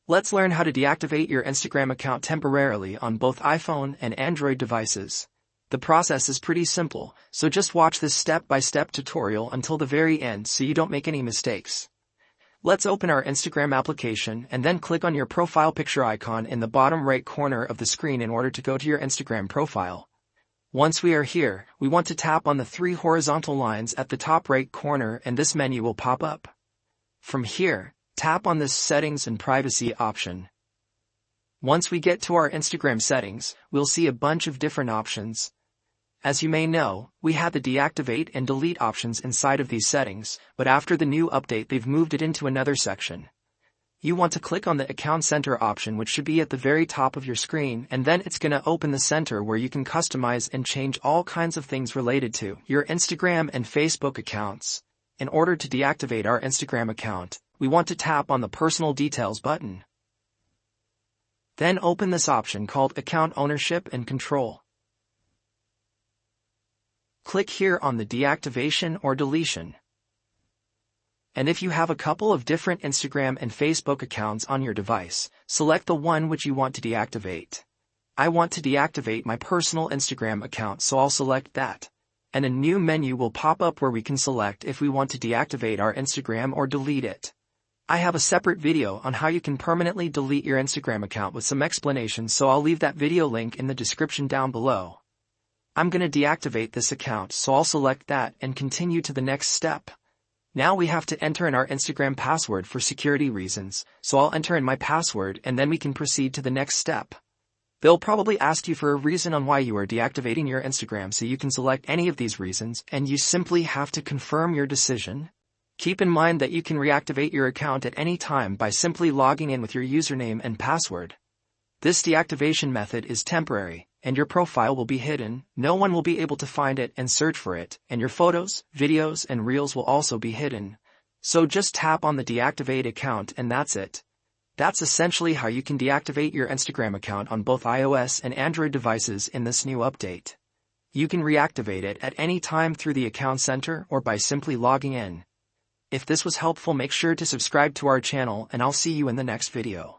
Let's learn how to deactivate your Instagram account temporarily on both iPhone and Android devices. The process is pretty simple, so just watch this step-by-step tutorial until the very end so you don't make any mistakes. Let's open our Instagram application and then click on your profile picture icon in the bottom right corner of the screen in order to go to your Instagram profile. Once we are here, we want to tap on the 3 horizontal lines at the top right corner and this menu will pop up. From here, tap on this Settings and Privacy option. Once we get to our Instagram settings, we'll see a bunch of different options. As you may know, we had the deactivate and delete options inside of these settings, but after the new update they've moved it into another section. You want to click on the Account Center option, which should be at the very top of your screen, and then it's gonna open the center where you can customize and change all kinds of things related to your Instagram and Facebook accounts. In order to deactivate our Instagram account, we want to tap on the Personal Details button. Then open this option called Account Ownership and Control. Click here on the deactivation or deletion. And if you have a couple of different Instagram and Facebook accounts on your device, select the one which you want to deactivate. I want to deactivate my personal Instagram account, so I'll select that. And a new menu will pop up where we can select if we want to deactivate our Instagram or delete it. I have a separate video on how you can permanently delete your Instagram account with some explanations, so I'll leave that video link in the description down below. I'm gonna deactivate this account, so I'll select that and continue to the next step. Now we have to enter in our Instagram password for security reasons, so I'll enter in my password and then we can proceed to the next step. They'll probably ask you for a reason on why you are deactivating your Instagram, so you can select any of these reasons and you simply have to confirm your decision. Keep in mind that you can reactivate your account at any time by simply logging in with your username and password. This deactivation method is temporary, and your profile will be hidden, no one will be able to find it and search for it, and your photos, videos, and reels will also be hidden. So just tap on the deactivate account and that's it. That's essentially how you can deactivate your Instagram account on both iOS and Android devices in this new update. You can reactivate it at any time through the Account Center or by simply logging in. If this was helpful, make sure to subscribe to our channel and I'll see you in the next video.